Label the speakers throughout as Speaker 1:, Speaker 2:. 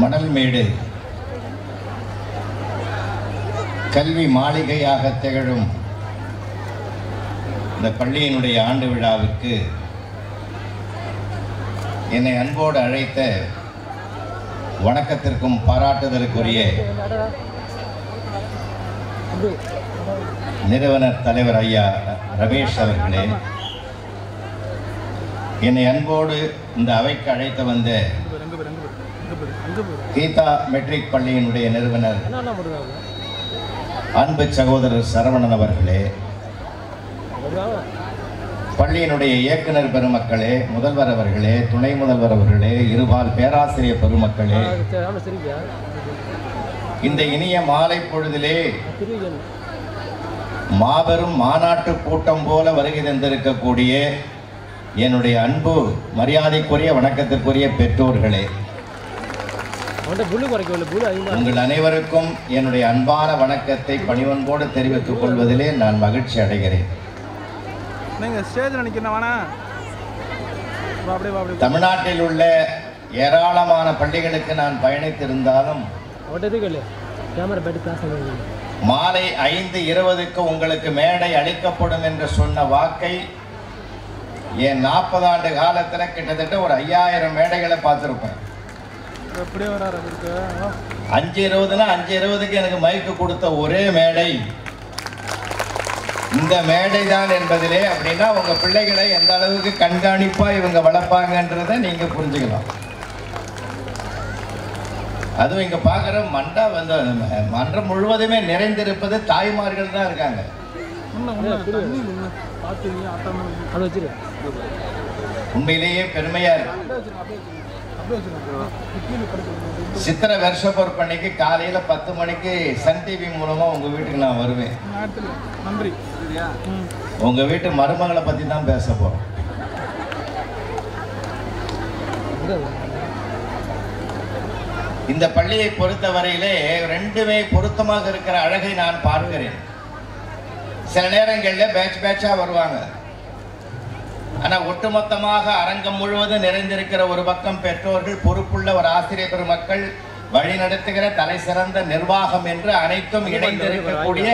Speaker 1: மணல்மேடு கல்வி மாளிகையாக திகழும் இந்த பள்ளியினுடைய ஆண்டு விழாவிற்கு என்னை அன்போடு அழைத்த வணக்கத்திற்கும் பாராட்டுதலுக்குரிய நிறுவனர் தலைவர் ஐயா ரமேஷ் அவர்களே, என்னை அன்போடு இந்த அவைக்கு அழைத்து வந்த கீதா மெட்ரிக் பள்ளியினுடைய நிறுவனர் அன்பு சகோதரர் சரவணன் அவர்களே, பள்ளியினுடைய இயக்குனர் பெருமக்களே, முதல்வர் அவர்களே, துணை முதல்வர் அவர்களே, இருபால் பேராசிரியர் பெருமக்களே, இந்த இனிய மாலை பொழுதிலே மாபெரும் மாநாட்டு கூட்டம் போல வருகை தந்திருக்கக்கூடிய என்னுடைய அன்பு மரியாதைக்குரிய வணக்கத்திற்குரிய பெற்றோர்களே, உங்கள் அனைவருக்கும் என்னுடைய அன்பான வணக்கத்தை பணிவன்போடு தெரிவித்துக் கொள்வதிலே நான் மகிழ்ச்சி அடைகிறேன். தமிழ்நாட்டில் உள்ள ஏராளமான பள்ளிகளுக்கு நான் பயணித்திருந்தாலும் மாலை 5:20 உங்களுக்கு மேடை அளிக்கப்படும் என்று சொன்ன வாக்கை என் 40 ஆண்டு காலத்தில் கிட்டத்தட்ட ஒரு 5000 மேடைகளை பார்த்துருப்பேன். 5:20னா 5:20 எனக்கு மைக்கு கொடுத்த ஒரே மேடை இந்த மேடை தான் என்பதிலே, அப்படின்னா உங்க பிள்ளைகளை எந்த அளவுக்கு கண்காணிப்பா இவங்க வளர்ப்பாங்கன்றதை நீங்க புரிஞ்சுக்கலாம். அதுவும் இங்க பாக்குற மன்றம் முழுவதுமே நிறைந்திருப்பது தாய்மார்கள் தான் இருக்காங்க. உண்மையிலேயே பெருமையா இருக்கு. சித்திரை வருஷ பொறுப்பன்னைக்கு காலையில 10 மணிக்கு சன் டிவி மூலமா உங்க வீட்டுக்கு நான் வருவேன். உங்க வீட்டு மருமகளை பத்தி தான் பேச போறோம். இந்த பள்ளியை பொறுத்த வரையிலே ரெண்டுமே பொருத்தமாக இருக்கிற அழகை நான் பார்க்கிறேன். சில நேரங்களில் பேட்ச் பேட்சா வருவாங்க. ஆனா ஒட்டுமொத்தமாக அரங்கம் முழுவதும் நிறைந்திருக்கிற ஒரு பக்கம் பெற்றோர்கள், பொறுப்புள்ள ஒரு ஆசிரியர் பெருமக்கள், வழிநடத்துகிற தலை சிறந்த நிர்வாகம் என்று அனைத்தும் இணைந்திருக்கக்கூடிய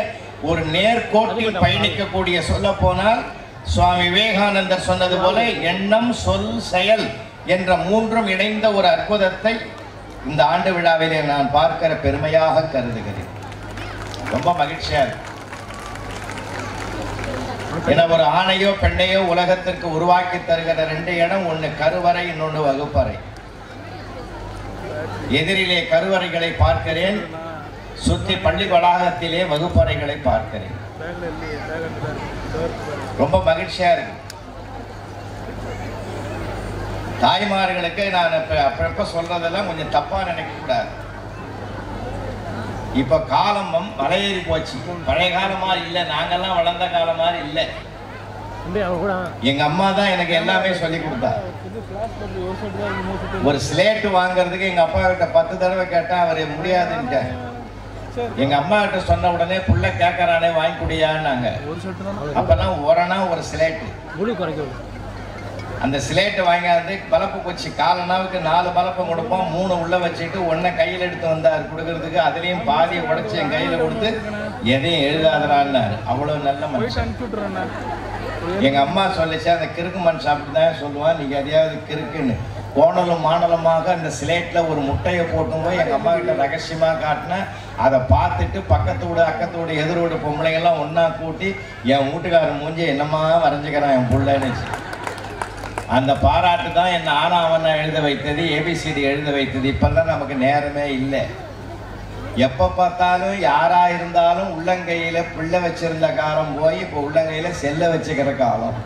Speaker 1: ஒரு நேர்கோட்டில் பயணிக்கக்கூடிய, சொல்ல போனால் சுவாமி விவேகானந்தர் சொன்னது போல எண்ணம் சொல் செயல் என்ற மூன்றும் இணைந்த ஒரு அற்புதத்தை இந்த ஆண்டு விழாவிலே நான் பார்க்கிற பெருமையாக கருதுகிறேன். ரொம்ப மகிழ்ச்சியா இருக்கு. என ஒரு ஆணையோ பெண்ணையோ உலகத்திற்கு உருவாக்கி தருகிற 2 இடம், ஒன்று கருவறை, இன்னொன்று வகுப்பறை. எதிரிலே கருவறைகளை பார்க்கிறேன், சுற்றி பள்ளி வளாகத்திலே வகுப்பறைகளை பார்க்கிறேன். ரொம்ப மகிழ்ச்சியா இருக்கு. தாய்மார்களுக்கு நான் அப்பப்ப சொல்றதெல்லாம் கொஞ்சம் தப்பா நினைக்க கூடாது. இப்ப காலமும் மலையேறி போச்சு. பழைய காலம் மாதிரி இல்லை, நாங்கெல்லாம் வளர்ந்த காலம் மாதிரி இல்லை. எங்க அம்மா தான் எனக்கு எல்லாமே சொல்லி கொடுத்தா. ஒரு ஸ்லேட்டு வாங்குறதுக்கு எங்க அப்பா கிட்ட 10 தடவை கேட்டா அவர் முடியாதுன்ட்டு. எங்க அம்மா கிட்ட சொன்ன உடனே புள்ள கேட்கறானே வாங்கி குடியான்னாங்க. அப்பெல்லாம் ஒரு ஸ்லேட்டு, அந்த ஸ்லேட்டு வாங்காந்து பலப்பு கொச்சி காலனாவுக்கு 4 பலப்பம் கொடுப்போம். 3 உள்ள வச்சுட்டு 1 கையில் எடுத்து வந்தார் கொடுக்கறதுக்கு. அதுலேயும் பாதியை உடைச்சி என் கையில் கொடுத்து எதையும் எழுதாதரான்னாரு. அவ்வளோ நல்ல மனுஷன். எங்க அம்மா சொல்லிச்சு, அந்த கிறுக்கு மண் சாப்பிட்டு தான் சொல்லுவான், நீங்க எதையாவது கிறுக்குன்னு. கோணலும் மாணலமாக அந்த ஸ்லேட்ல ஒரு முட்டையை போட்டும் போய் எங்க அம்மா கிட்ட ரகசியமா காட்டினேன். அதை பார்த்துட்டு பக்கத்து வீடு அக்கத்து வீடு எதிர் வீடு பொம்பளைங்கெல்லாம் ஒன்னா கூட்டி என் வீட்டுக்காரன் மூஞ்சி என்னமா வரைஞ்சிக்கிறான் என் புள்ளன்னு. அந்த பாராட்டு தான் என்ன ஆனாவண்ணா எழுத வைத்தது, ஏபிசிடி எழுத வைத்தது. இப்பெல்லாம் நமக்கு நேரமே இல்லை. எப்போ பார்த்தாலும் யாரா இருந்தாலும் உள்ளங்கையில பிள்ளை வச்சிருந்த காலம் போய் இப்போ உள்ளங்கையில செல்ல வச்சுக்கிற காலம்.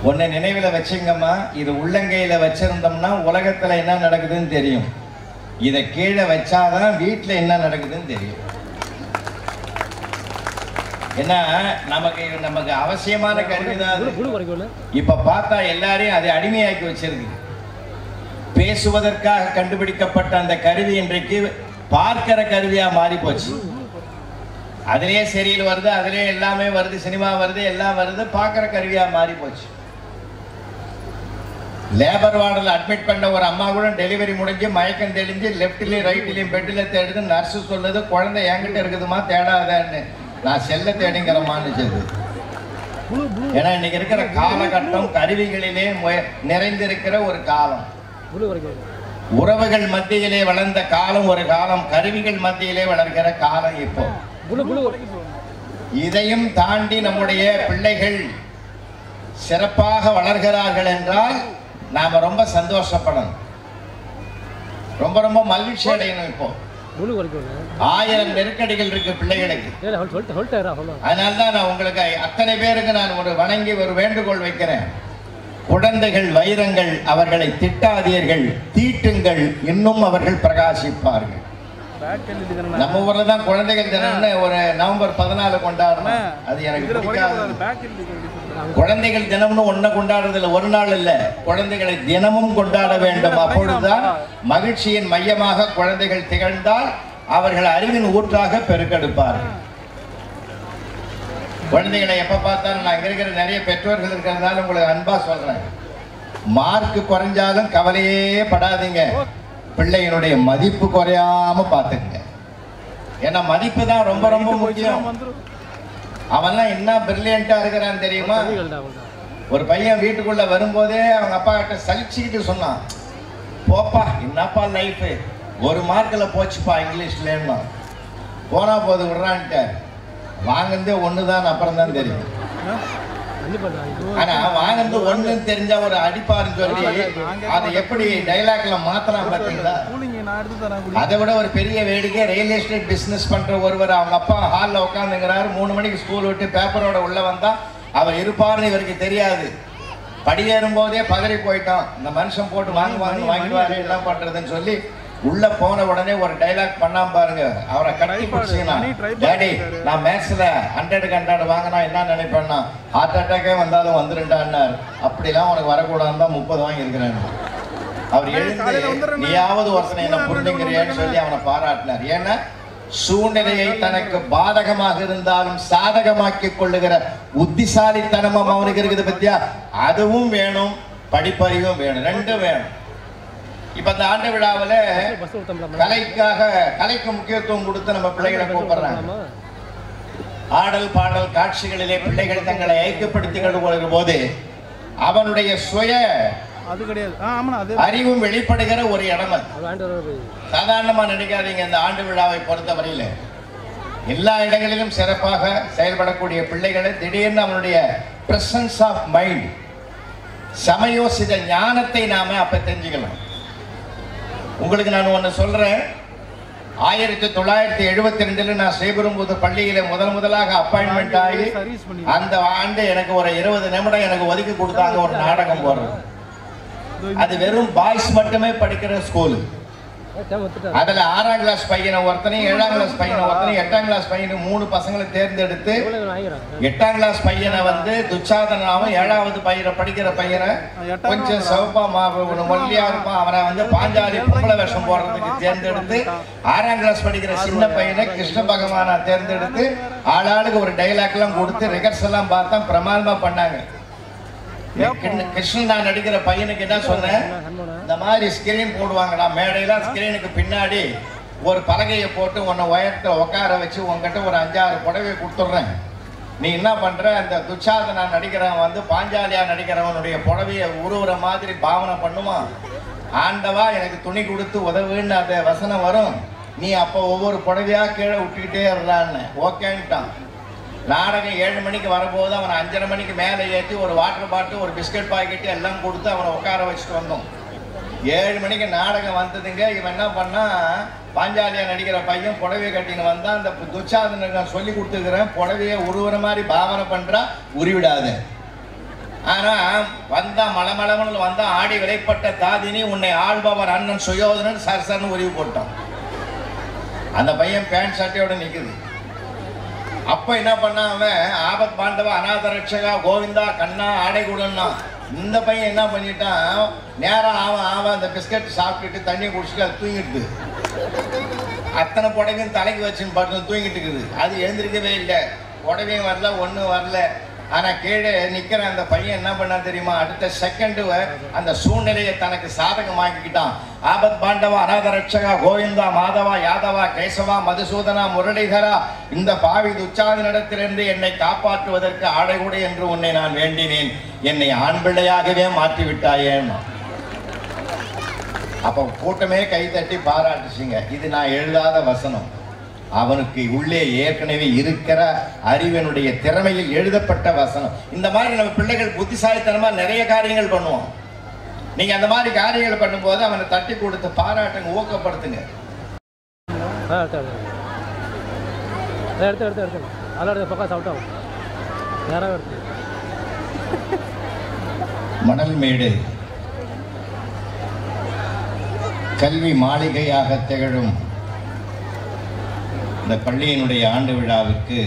Speaker 1: ஒன்னு நினைவில் வச்சுங்கம்மா, இது உள்ளங்கையில வச்சிருந்தோம்னா உலகத்துல என்ன நடக்குதுன்னு தெரியும். இதை கீழே வச்சாதான் வீட்டுல என்ன நடக்குதுன்னு தெரியும். ஏன்னா நமக்கு அவசியமான கருவிதான். இப்ப பார்த்தா எல்லாரையும் அதை அடிமையாக்கி வச்சிருக்கு. பேசுவதற்காக கண்டுபிடிக்கப்பட்ட அந்த கருவி இன்றைக்கு பார்க்கிற கருவியா மாறி போச்சு. அதிலே சீரியல் வருது, அதிலே எல்லாமே வருது, சினிமா வருது, எல்லாம் வருது, பார்க்கிற கருவியா மாறி போச்சு. லேபர் வார்டில் அட்மிட் பண்ண ஒரு அம்மா கூட டெலிவரி முடிஞ்சு மயக்கம் தெளிஞ்சு லெஃப்ட்லேயும் ரைட்லேயும் பெட்டில் தேடுது. நர்ஸு சொல்லுது குழந்தை என்கிட்ட இருக்குதுமா தேடாதேன்னு. நான் செல்ல தேடிங்கிறமான்னு செய்து. ஏன்னா இன்னைக்கு இருக்கிற காலகட்டம் கருவிகளிலே நிறைந்திருக்கிற ஒரு காலம். உறவுகள் மத்தியிலே வளர்ந்த காலம் ஒரு காலம், கருவிகள் மத்தியிலே வளர்கிற காலம் இப்போ. இதையும் தாண்டி நம்முடைய பிள்ளைகள் சிறப்பாக வளர்கிறார்கள் என்றால் நாம ரொம்ப சந்தோஷப்படணும், ரொம்ப ரொம்ப மகிழ்ச்சி அடையணும். இப்போ 1000 நெருக்கடிகள் இருக்கு பிள்ளைகளுக்கு. அதனால்தான் நான் உங்களுக்கு அத்தனை பேருக்கு நான் ஒரு வணங்கி ஒரு வேண்டுகோள் வைக்கிறேன். குழந்தைகள் வைரங்கள், அவர்களை திட்டாதீர்கள், தீட்டுங்கள், இன்னும் அவர்கள் பிரகாசிப்பார்கள். நம்ம ஊர்ல தான் குழந்தைகள் தினம்னு ஒரு நவம்பர் 14 கொண்டாடணும். அது எனக்கு பிடிக்காது. குழந்தைகள் தினம்னு ஒன்ன கொண்டாடுறதுல ஒரு நாள் இல்ல, குழந்தைகளை தினமும் கொண்டாட வேண்டும். அப்பொழுதுதான் மகிழ்ச்சியின் மையமாக குழந்தைகள் திகழ்ந்தால் அவர்கள் அறிவின் ஊற்றாக பெருக்கெடுப்பார்கள். குழந்தைகளை எப்ப பார்த்தாலும் நான் இருக்கிற நிறைய பெற்றோர்கள் இருக்கிறதுனால உங்களுக்கு அன்பா சொல்றேன், மார்க் குறைஞ்சாலும் கவலையே படாதீங்க, பிள்ளைகளுடைய மதிப்பு குறையாம பார்த்துங்க. ஏன்னா மதிப்பு தான் ரொம்ப ரொம்ப முக்கியம். அவன்லாம் என்ன பிரில்லியண்டா இருக்கிறான்னு தெரியுமா? ஒரு பையன் வீட்டுக்குள்ள வரும்போதே அவங்க அப்பா கிட்ட சலிச்சுக்கிட்டு சொன்னான், போப்பா என்னப்பா லைஃப், ஒரு மார்க்கில் போச்சுப்பா இங்கிலீஷ்லன்னா. போனா போது விடுறான்ட்டு வாங்கினதே ஒண்ணுதான், அப்புறம் தான் தெரியும். ஆனா வாங்கினது ஒண்ணுன்னு தெரிஞ்சா ஒரு அடிப்பாருன்னு சொல்லி அதை எப்படி டைலாக்ல மாத்தலாம் பாத்தீங்களா? அதை விட ஒரு பெரிய வேடிக்கை, ரியல் எஸ்டேட் பிசினஸ் பண்ற ஒருவர் அவங்க அப்பா ஹாலில் உட்காந்துங்கிறாரு. 3 மணிக்கு ஸ்கூல் விட்டு பேப்பரோட உள்ள வந்தா அவர் இருப்பாருன்னு இவருக்கு தெரியாது. படியேறும் போதே பதறி போயிட்டான், இந்த மனுஷன் போட்டு வாங்கிடுவாரு என்ன பண்றதுன்னு சொல்லி உள்ள போன உடனே ஒரு டைலாக் பண்ணாம பாருங்க, அவரை கட்டி பிடிச்சிங்கன்னா, டேடி நான் மேத்ஸ்ல 100க்கு 100 வாங்கினா என்ன நினைப்பேன்னா ஹார்ட் அட்டாக்கே வந்தாலும் வந்துருண்டான்னார். அப்படிலாம் உனக்கு வரக்கூடாதுன்னு தான் 30 வாங்கியிருக்கிறேன். அவர் எழுந்து நீயாவது ஒருத்தனை என்ன புரிஞ்சுங்கிறியான்னு சொல்லி அவனை பாராட்டினார். ஏன்னா சூழ்நிலையை தனக்கு பாதகமாக இருந்தாலும் சாதகமாக்கி கொள்ளுகிற புத்திசாலித்தனமும் அவனுக்கு இருக்குது பத்தியா, அதுவும் வேணும், படிப்பறிவும் வேணும், ரெண்டும் வேணும். இப்ப இந்த ஆண்டு விழாவில் கலைக்கு முக்கியத்துவம் கொடுத்து நம்ம பிள்ளைகளை கூப்பிடுறாங்க. ஆடல் பாடல் காட்சிகளிலே பிள்ளைகள் தங்களை ஐக்கியப்படுத்திக் கொள்ளுகிற போது அவனுடைய சுய அறிவும் வெளிப்படுகிற ஒரு இடம். சாதாரணமா நினைக்காதீங்க. இந்த ஆண்டு விழாவை பொறுத்தவரையில எல்லா இடங்களிலும் சிறப்பாக செயல்படக்கூடிய பிள்ளைகளை திடீர்னு அவனுடைய பிரசன்ஸ் ஆஃப் மைண்ட், சமயோசித ஞானத்தை நாம அப்ப தெரிஞ்சுக்கலாம். உங்களுக்கு நான் ஒன்று சொல்றேன். 1972 நான் ஸ்ரீபெரும்புதூர் பள்ளியில முதலாக அப்பாயின்மெண்ட் ஆகி அந்த ஆண்டு எனக்கு ஒரு 20 நிமிடம் எனக்கு ஒதுக்கி கொடுத்தாங்க ஒரு நாடகம் போடுறது. அது வெறும் பாய்ஸ் மட்டுமே படிக்கிற ஸ்கூல். அதுல 6ஆம் கிளாஸ் பையனை ஒருத்தனையும் 7ஆம் கிளாஸ் பையனை ஒருத்தனையும் 8ஆம் கிளாஸ் பையனை 3 பசங்களை தேர்ந்தெடுத்து 8ஆம் கிளாஸ் பையனை வந்து துச்சாதனாவும் 7வது பையனை படிக்கிற பையனை கொஞ்சம் சவப்பா ஒல்லியா இருப்பான் அவனை வந்து பாஞ்சாலி பொம்பளை வேஷம் போடுறதுக்கு தேர்ந்தெடுத்து 6ஆம் கிளாஸ் படிக்கிற சின்ன பையனை கிருஷ்ண பகவானா தேர்ந்தெடுத்து ஆளாளுக்கு ஒரு டைலாக் எல்லாம் கொடுத்து ரிகர்ஸ் எல்லாம் பார்த்தா பிரமாதமா பண்ணாங்க. கிருஷ்ணன் நான் நடிக்கிற பையனுக்கு என்ன சொன்னேன், இந்த மாதிரி ஸ்கிரீன் போடுவாங்கடா மேடையில, ஸ்கிரீனுக்கு பின்னாடி ஒரு பலகையை போட்டு உன்னை உயரத்தை உட்கார வச்சு உங்ககிட்ட ஒரு 5-6 புடவை கொடுத்துட்றேன். நீ என்ன பண்ற, அந்த துச்சாதனா நடிக்கிறவன் வந்து பாஞ்சாலியா நடிக்கிறவனுடைய புடவையை உருவுற மாதிரி பாவனை பண்ணுவான். ஆண்டவா எனக்கு துணி கொடுத்து உதவுன்னு அந்த வசனம் வரும். நீ அப்போ ஒவ்வொரு புடவையா கீழே விட்டுக்கிட்டே இருந்தான்னு ஓகேன்ட்டான். நாடகம் 7 மணிக்கு வரும்போது அவனை 5:30 மணிக்கு மேலே ஏற்றி ஒரு வாட்டர் பாட்டில் ஒரு பிஸ்கட் பாக்கெட்டு எல்லாம் கொடுத்து அவனை உட்கார வச்சுட்டு வந்தோம். 7 மணிக்கு நாடகம் வந்ததுங்க. இவன் என்ன பண்ணா, பாஞ்சாலியா நடிக்கிற பையன் புடவையை கட்டின்னு வந்தா, அந்த துச்சாதனுக்கு சொல்லி கொடுத்துக்கிறேன், புடவையை உருவுற மாதிரி பாவனை பண்றா, உருவிடாது. ஆனா வந்தா மலமளவனில் வந்தா ஆடி விளைப்பட்ட தாதினி உன்னை ஆள்பவர் அண்ணன் சுயோதனன் சரசர்னு உருவி போட்டான். அந்த பையன் பேண்ட் சட்டையோட நிக்குது. அப்ப என்ன பண்ணா, அவன் ஆபத் பாண்டவா அநாத ரட்சகா கோவிந்தா கண்ணா ஆடை கூடன்னா. இந்த பையன் என்ன பண்ணிட்டான், நேரம் அவன் அந்த பிஸ்கட் சாப்பிட்டுட்டு தண்ணி குடிச்சிட்டு அது தூங்கிட்டு, அத்தனை புடவையும் தலைக்கு வச்சுன்னு பார்த்து தூங்கிட்டு இருக்குது. அது எழுந்திருக்கவே இல்லை, புடவையும் வரல, ஒன்றும் வரல. ஆனா கீழே நிக்கிற அந்த பையன் என்ன பண்ணா தெரியுமா, அடுத்த செகண்ட் அந்த சூழ்நிலையை தனக்கு சாதகமாக்கிக்கிட்டான். ஆபத் பாண்டவா, அநாத ரட்சகா, கோவிந்தா, மாதவா, யாதவா, கேசவா, மதுசூதனா, முரளிதரா, இந்த பாவி துச்சாதனிடத்திலிருந்து என்னை காப்பாற்றுவதற்கு ஆடைகுடை என்று உன்னை நான் வேண்டினேன், என்னை ஆண் பிள்ளையாகவே மாற்றி விட்டாயேன். அப்ப கூட்டமே கை தட்டி பாராட்டுச்சுங்க. இது நான் எழுதாத வசனம், அவனுக்கு உள்ளே ஏற்கனவே இருக்கிற அறிவனுடைய திறமையில் எழுதப்பட்ட வசனம். இந்த மாதிரி நம்ம பிள்ளைகள் புத்திசாலித்தனமா நிறைய காரியங்கள் பண்ணுவோம். நீங்க அந்த மாதிரி காரியங்கள் பண்ணும்போது அவனை தட்டி கொடுத்து பாராட்டுங்க, ஊக்கப்படுத்துங்க. மணல் மேடு கல்வி மாளிகையாக திகழும் இந்த பள்ளியினுடைய ஆண்டு விழாவிற்கு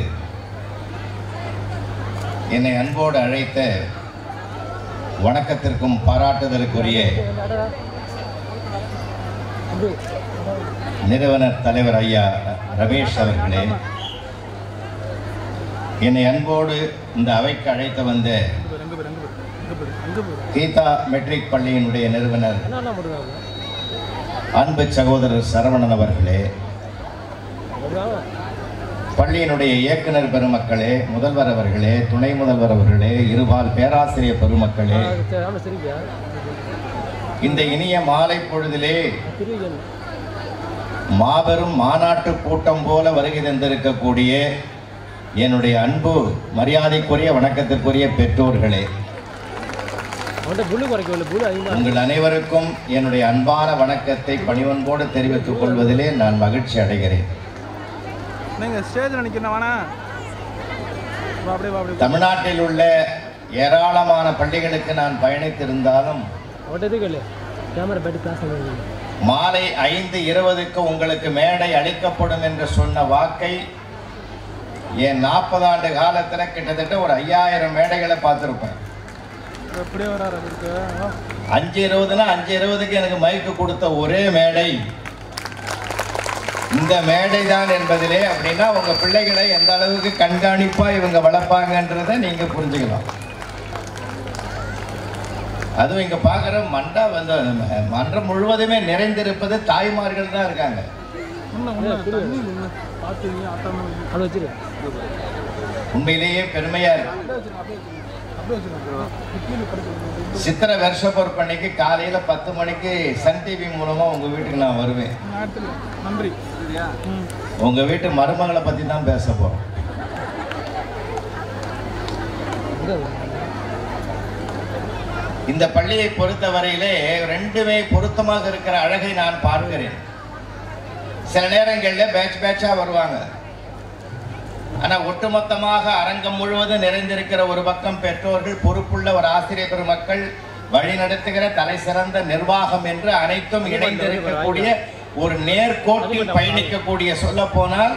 Speaker 1: என்னை அன்போடு அழைத்த வணக்கத்திற்கும் பாராட்டுதலுக்குரிய நிறுவனர் தலைவர் ஐயா ரமேஷ் அவர்களே, என்னை அன்போடு இந்த அவைக்கு அழைத்து வந்த கீதா மெட்ரிக் பள்ளியினுடைய நிறுவனர் அன்பு சகோதரர் சரவணன் அவர்களே, பள்ளியினுடைய இயக்குனர் பெருமக்களே, முதல்வர் அவர்களே, துணை முதல்வர் அவர்களே, இருபால் பேராசிரியர் பெருமக்களே, இந்த இனிய மாலை பொழுதிலே மாபெரும் மாநாட்டு கூட்டம் போல வருகை தந்திருக்கக்கூடிய என்னுடைய அன்பு மரியாதைக்குரிய வணக்கத்திற்குரிய பெற்றோர்களே, உங்கள் அனைவருக்கும் என்னுடைய அன்பான வணக்கத்தை பணிவன்போடு தெரிவித்துக் கொள்வதிலே நான் மகிழ்ச்சி அடைகிறேன். தமிழ்நாட்டில் உள்ள ஏராளமான பள்ளிகளுக்கு நான் பயணித்திருந்தாலும் மாலை 5:20 உங்களுக்கு மேடை அளிக்கப்படும் என்று சொன்ன வாக்கை என் 40 ஆண்டு காலத்தில் கிட்டத்தட்ட ஒரு 5000 மேடைகளை பார்த்திருப்பேன். 5:20னா 5:20 எனக்கு மைக்கு கொடுத்த ஒரே மேடை இந்த மேடை தான் என்பதிலே, அப்படின்னா உங்க பிள்ளைகளை எந்த அளவுக்கு கண்காணிப்பா இவங்க வளர்ப்பாங்கன்றதை நீங்க புரிஞ்சுக்கலாம். அதுவும் இங்க பாக்குற மன்றம் முழுவதுமே நிறைந்திருப்பது தாய்மார்கள் தான் இருக்காங்க. உண்மையிலேயே பெருமையா இருக்கு. சித்திரை வருஷ பொறுப்பன்னைக்கு காலையில 10 மணிக்கு சன் டிவி மூலமா உங்க வீட்டுக்கு நான் வருவேன். உங்க வீட்டு மருமகளை பத்தி தான் பேச போறோம். இந்த பள்ளியை பொறுத்தவரையிலே ரெண்டுமே பொருத்தமாக இருக்கிற அழகை நான் பார்க்கிறேன். சில நேரங்களில் பேட்சா வருவாங்க, ஆனா ஒட்டுமொத்தமாக அரங்கம் முழுவதும் நிறைந்திருக்கிற ஒரு பக்கம் பெற்றோர்கள், பொறுப்புள்ள ஒரு ஆசிரியர் பெருமக்கள், வழி நடத்துகிற தலை சிறந்த நிர்வாகம் என்று அனைத்தும் இணைந்திருக்கக்கூடிய ஒரு நேர்கோட்டில் பயணிக்கக்கூடிய, சொல்ல போனால்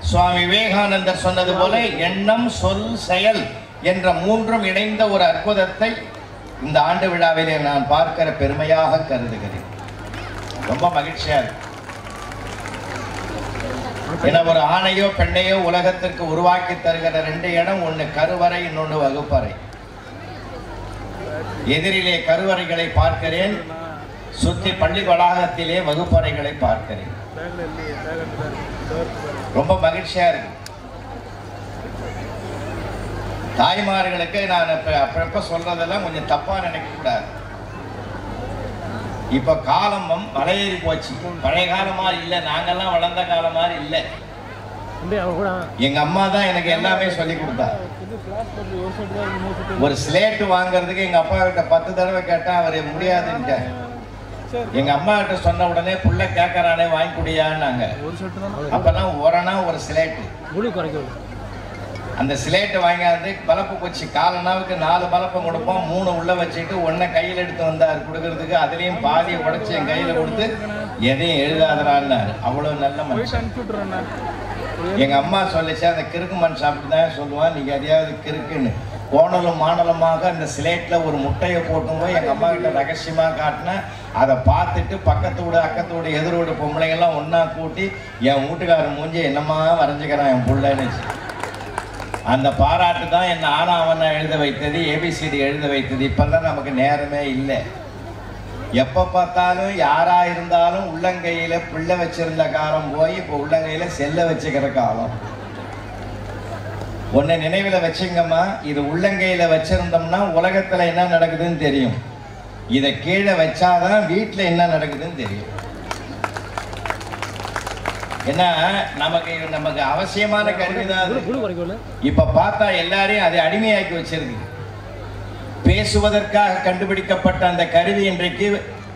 Speaker 1: சுவாமி விவேகானந்தர் சொன்னது போல எண்ணம், சொல், செயல் என்ற மூன்றும் இணைந்த ஒரு அற்புதத்தை இந்த ஆண்டு விழாவிலே நான் பார்க்கிற பெருமையாக கருதுகிறேன். ரொம்ப மகிழ்ச்சியா இருக்கு. என ஒரு ஆணையோ பெண்ணையோ உலகத்திற்கு உருவாக்கி தருகிற 2 இடம், ஒன்று கருவறை, இன்னொன்று வகுப்பறை. எதிரிலே கருவறைகளை பார்க்கிறேன், சுற்றி பள்ளி வளாகத்திலே வகுப்பறைகளை பார்க்கிறேன். ரொம்ப மகிழ்ச்சியா இருக்கு. தாய்மார்களுக்கு நான் அப்பப்ப சொல்றதெல்லாம் கொஞ்சம் தப்பா நினைக்க கூடாது. இப்ப காலமும் மலையேறி போச்சு. பழைய காலம் மாதிரி இல்லை, நாங்கெல்லாம் வளர்ந்த காலம் மாதிரி இல்லை. எங்க அம்மா தான் எனக்கு எல்லாமே சொல்லி கொடுத்தா. ஒரு ஸ்லேட் வாங்குறதுக்கு எங்க அப்பா கிட்ட 10 தடவை கேட்டா அவர் முடியாதுன்னு. எங்க அம்மா கிட்ட சொன்ன உடனே புள்ள கேட்கறானே வாங்கி குடியான்னாங்க. அப்பெல்லாம் ஒரு ஸ்லேட்டு, அந்த ஸ்லேட்டு வாங்கியாந்து பலப்பு குச்சி காலனாவுக்கு 4 பலப்பை கொடுப்போம், 3 உள்ள வச்சுட்டு 1 கையில் எடுத்து வந்தார் கொடுக்கறதுக்கு. அதுலேயும் பாதியை உடைச்சி என் கையில் கொடுத்து எதையும் எழுதாதறான்னாரு. அவ்வளோ நல்ல மனுஷன். எங்கள் அம்மா சொல்லிச்சு, அந்த கிறுக்கு மனுஷன் அப்படி தான் சொல்லுவான், நீங்கள் எதையாவது கிறுக்குன்னு. கோணலும் மாணலமாக அந்த ஸ்லேட்டில் ஒரு முட்டையை போட்டும் போய் எங்கள் அம்மா கிட்ட ரகசியமாக காட்டினேன். அதை பார்த்துட்டு பக்கத்து வீடு, அக்கத்து வீடு, எதிர் வீடு பொம்பளைங்கெல்லாம் ஒன்றா கூட்டி என் வீட்டுக்காரர் மூஞ்சி என்னம்மா வரைஞ்சிக்கிறான் என் பிள்ளைன்னு. அந்த பாராட்டு தான் என்ன ஆனாவண்ணா எழுத வைத்தது, ஏபிசிடி எழுத வைத்தது. இப்பெல்லாம் நமக்கு நேரமே இல்லை. எப்போ பார்த்தாலும் யாரா இருந்தாலும் உள்ளங்கையில பிள்ளை வச்சிருந்த காலம் போய் இப்போ உள்ளங்கையில செல்ல வச்சுக்கிற காலம். ஒன்னை நினைவில் வச்சுங்கம்மா, இது உள்ளங்கையில வச்சிருந்தோம்னா உலகத்துல என்ன நடக்குதுன்னு தெரியும். இதை கீழே வச்சாதான் வீட்டில் என்ன நடக்குதுன்னு தெரியும். ஏன்னா நமக்கு அவசியமான கருவிதான். இப்ப பார்த்தா எல்லாரையும் அதை அடிமையாக்கி வச்சிருக்கு. பேசுவதற்காக கண்டுபிடிக்கப்பட்ட அந்த கருவி இன்றைக்கு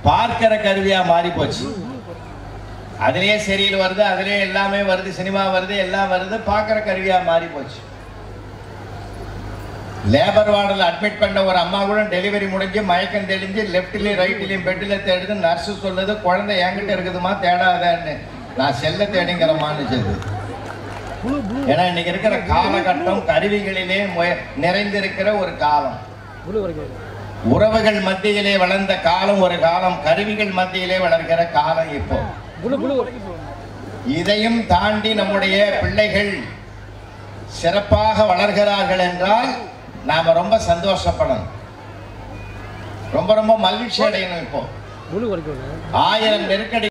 Speaker 1: பார்க்கிற கருவியா மாறி போச்சு. அதிலே சீரியல் வருது, அதிலே எல்லாமே வருது, சினிமா வருது, எல்லாம் வருது, பார்க்கிற கருவியா மாறி போச்சு. லேபர் வார்டில் அட்மிட் பண்ண ஒரு அம்மா கூட டெலிவரி முடிஞ்சு மயக்கம் தெளிஞ்சு லெப்ட்லயும் ரைட்லயும் பெட்டில் தேடுது. நர்ஸு சொல்லுது, குழந்தை என்கிட்ட இருக்குதுமா, தேடாதேன்னு. நான் செல்ல தேடிங்கிறமான்னு சொல்லுது. ஏன்னா இன்னைக்கு இருக்கிற காலகட்டம் கருவிகளிலே நிறைந்திருக்கிற ஒரு காலம். உறவுகள் மத்தியிலே வளர்ந்த காலம் ஒரு காலம், கருவிகள் மத்தியிலே வளர்கிற காலம் இப்போ. இதையும் தாண்டி நம்முடைய பிள்ளைகள் சிறப்பாக வளர்கிறார்கள் என்றால் நாம ரொம்ப சந்தோஷப்படணும், ரொம்ப ரொம்ப மகிழ்ச்சி அடையணும். இப்போ 1000 நெருக்கடி